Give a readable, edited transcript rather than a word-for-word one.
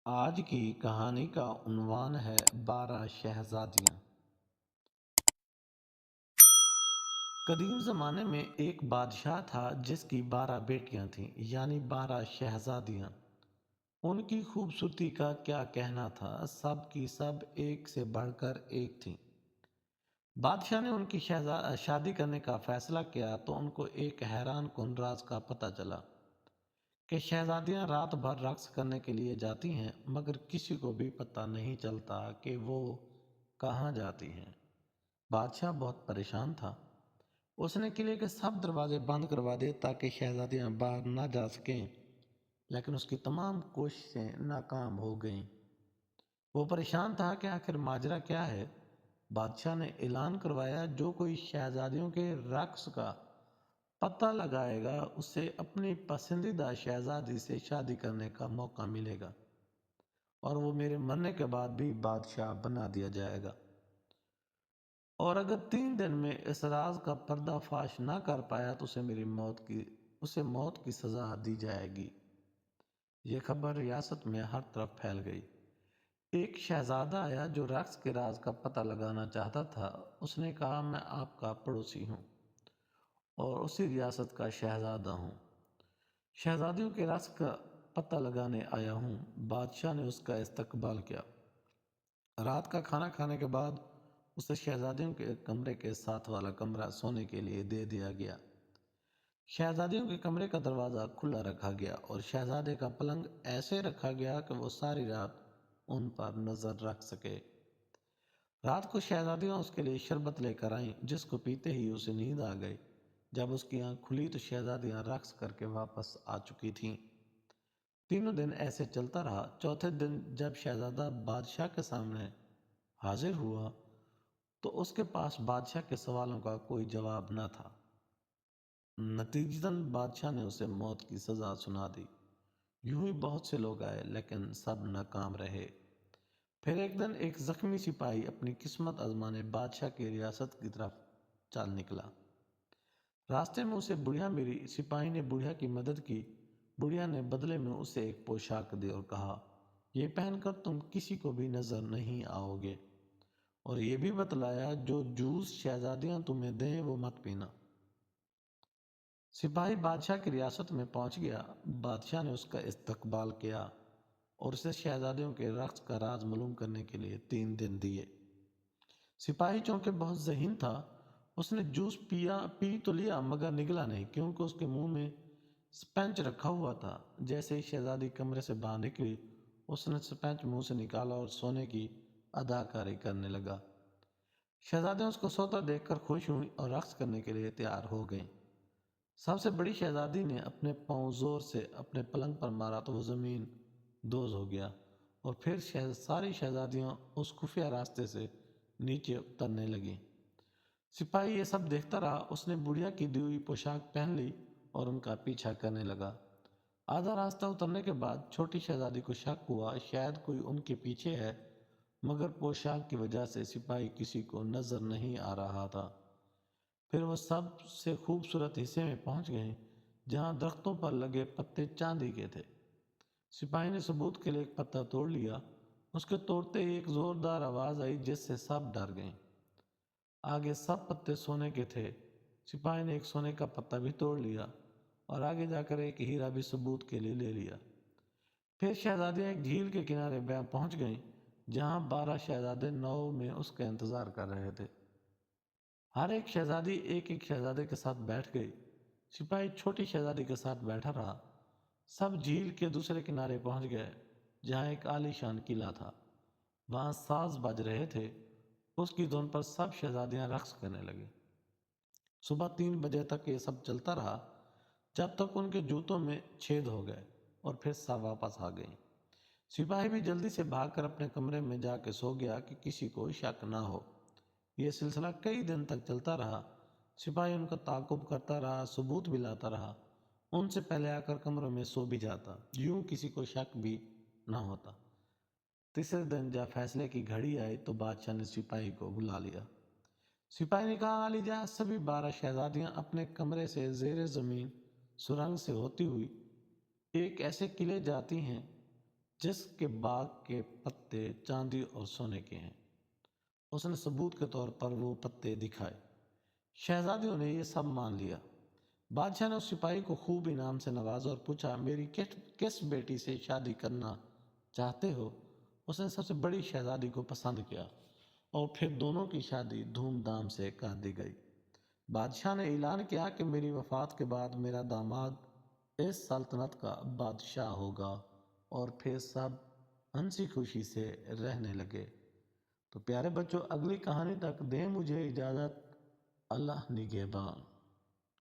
آج کی کہانی کا عنوان ہے 12 شہزادیاں۔ قدیم زمانے میں ایک بادشاہ تھا جس کی 12 بیٹیاں تھیں، یعنی 12 شہزادیاں۔ ان کی خوبصورتی کا کیا کہنا تھا، سب کی سب ایک سے بڑھ کر ایک تھیں۔ بادشاہ نے ان کی شادی کرنے کا فیصلہ کیا تو ان کو ایک حیران کن راز کا پتہ چلا کہ شہزادیاں رات بھر رقص کرنے کے لیے جاتی ہیں، مگر کسی کو بھی پتہ نہیں چلتا کہ وہ کہاں جاتی ہیں۔ بادشاہ بہت پریشان تھا۔ اس نے قلعے کے سب دروازے بند کروا دیے تاکہ شہزادیاں باہر نہ جا سکیں، لیکن اس کی تمام کوششیں ناکام ہو گئیں۔ وہ پریشان تھا کہ آخر ماجرا کیا ہے۔ بادشاہ نے اعلان کروایا، جو کوئی شہزادیوں کے رقص کا پتہ لگائے گا اسے اپنی پسندیدہ شہزادی سے شادی کرنے کا موقع ملے گا، اور وہ میرے مرنے کے بعد بھی بادشاہ بنا دیا جائے گا، اور اگر 3 دن میں اس راز کا پردہ فاش نہ کر پایا تو اسے موت کی سزا دی جائے گی۔ یہ خبر ریاست میں ہر طرف پھیل گئی۔ ایک شہزادہ آیا جو رقص کے راز کا پتہ لگانا چاہتا تھا۔ اس نے کہا، میں آپ کا پڑوسی ہوں اور اسی ریاست کا شہزادہ ہوں۔ شہزادیوں کے رقص کا پتہ لگانے آیا ہوں۔ بادشاہ نے اس کا استقبال کیا۔ رات کا کھانا کھانے کے بعد اسے شہزادیوں کے کمرے کے ساتھ والا کمرہ سونے کے لیے دے دیا گیا۔ شہزادیوں کے کمرے کا دروازہ کھلا رکھا گیا اور شہزادے کا پلنگ ایسے رکھا گیا کہ وہ ساری رات ان پر نظر رکھ سکے۔ رات کو شہزادیاں اس کے لیے شربت لے کر آئیں، جس کو پیتے ہی اسے نیند آ گئی۔ جب اس کی آنکھ کھلی تو شہزادیاں رقص کر کے واپس آ چکی تھیں۔ 3 دن ایسے چلتا رہا۔ چوتھے دن جب شہزادہ بادشاہ کے سامنے حاضر ہوا تو اس کے پاس بادشاہ کے سوالوں کا کوئی جواب نہ تھا۔ نتیجتاً بادشاہ نے اسے موت کی سزا سنا دی۔ یوں ہی بہت سے لوگ آئے لیکن سب ناکام رہے۔ پھر ایک دن ایک زخمی سپاہی اپنی قسمت آزمانے بادشاہ کی ریاست کی طرف چل نکلا۔ راستے میں اسے بڑھیا ملی۔ سپاہی نے بڑھیا کی مدد کی۔ بڑھیا نے بدلے میں اسے ایک پوشاک دی اور کہا، یہ پہن کر تم کسی کو بھی نظر نہیں آؤ گے، اور یہ بھی بتلایا جو جوس شہزادیاں تمہیں دیں وہ مت پینا۔ سپاہی بادشاہ کی ریاست میں پہنچ گیا۔ بادشاہ نے اس کا استقبال کیا اور اسے شہزادیوں کے رقص کا راز معلوم کرنے کے لیے 3 دن دیے۔ سپاہی چونکہ بہت ذہین تھا، اس نے جوس پی تو لیا مگر نگلا نہیں، کیونکہ اس کے منہ میں سپنج رکھا ہوا تھا۔ جیسے ہی شہزادی کمرے سے باہر نکلی، اس نے سپنج منہ سے نکالا اور سونے کی اداکاری کرنے لگا۔ شہزادیاں اس کو سوتا دیکھ کر خوش ہوئیں اور رقص کرنے کے لیے تیار ہو گئیں۔ سب سے بڑی شہزادی نے اپنے پاؤں زور سے اپنے پلنگ پر مارا تو وہ زمین دوز ہو گیا، اور پھر ساری شہزادیاں اس خفیہ راستے سے نیچے اترنے لگیں۔ سپاہی یہ سب دیکھتا رہا۔ اس نے بڑھیا کی دی ہوئی پوشاک پہن لی اور ان کا پیچھا کرنے لگا۔ آدھا راستہ اترنے کے بعد چھوٹی شہزادی کو شک ہوا، شاید کوئی ان کے پیچھے ہے، مگر پوشاک کی وجہ سے سپاہی کسی کو نظر نہیں آ رہا تھا۔ پھر وہ سب سے خوبصورت حصے میں پہنچ گئے، جہاں درختوں پر لگے پتے چاندی کے تھے۔ سپاہی نے ثبوت کے لیے ایک پتا توڑ لیا۔ اس کے توڑتے ہی ایک زوردار آواز آئی جس سے سب ڈر گئے۔ آگے سب پتے سونے کے تھے۔ سپاہی نے ایک سونے کا پتا بھی توڑ لیا اور آگے جا کر ایک ہیرا بھی ثبوت کے لیے لے لیا۔ پھر شہزادیاں ایک جھیل کے کنارے پہنچ گئیں، جہاں 12 شہزادے ناؤ میں اس کا انتظار کر رہے تھے۔ ہر ایک شہزادی ایک ایک شہزادے کے ساتھ بیٹھ گئی۔ سپاہی چھوٹی شہزادی کے ساتھ بیٹھا رہا۔ سب جھیل کے دوسرے کنارے پہنچ گئے، جہاں ایک عالی شان قلعہ تھا۔ وہاں ساز بج رہے تھے۔ اس کی دھن پر سب شہزادیاں رقص کرنے لگیں۔ صبح 3 بجے تک یہ سب چلتا رہا، جب تک ان کے جوتوں میں چھید ہو گئے، اور پھر سب واپس آ گئیں۔ سپاہی بھی جلدی سے بھاگ کر اپنے کمرے میں جا کے سو گیا کہ کسی کو شک نہ ہو۔ یہ سلسلہ کئی دن تک چلتا رہا۔ سپاہی ان کا تعاقب کرتا رہا، ثبوت بھی لاتا رہا، ان سے پہلے آ کر کمروں میں سو بھی جاتا، یوں کسی کو شک بھی نہ ہوتا۔ تیسرے دن جب فیصلے کی گھڑی آئی تو بادشاہ نے سپاہی کو بلا لیا۔ سپاہی نے کہا، عالی جہاں سبھی 12 شہزادیاں اپنے کمرے سے زیر زمین سرنگ سے ہوتی ہوئی ایک ایسے قلعے جاتی ہیں جس کے باغ کے پتے چاندی اور سونے کے ہیں۔ اس نے ثبوت کے طور پر وہ پتے دکھائے۔ شہزادیوں نے یہ سب مان لیا۔ بادشاہ نے اس سپاہی کو خوب انعام سے نوازا اور پوچھا، میری کس بیٹی سے شادی کرنا چاہتے ہو؟ اس نے سب سے بڑی شہزادی کو پسند کیا اور پھر دونوں کی شادی دھوم دھام سے کر دی گئی۔ بادشاہ نے اعلان کیا کہ میری وفات کے بعد میرا داماد اس سلطنت کا بادشاہ ہوگا، اور پھر سب ہنسی خوشی سے رہنے لگے۔ تو پیارے بچوں، اگلی کہانی تک دیں مجھے اجازت۔ اللہ نگہبان۔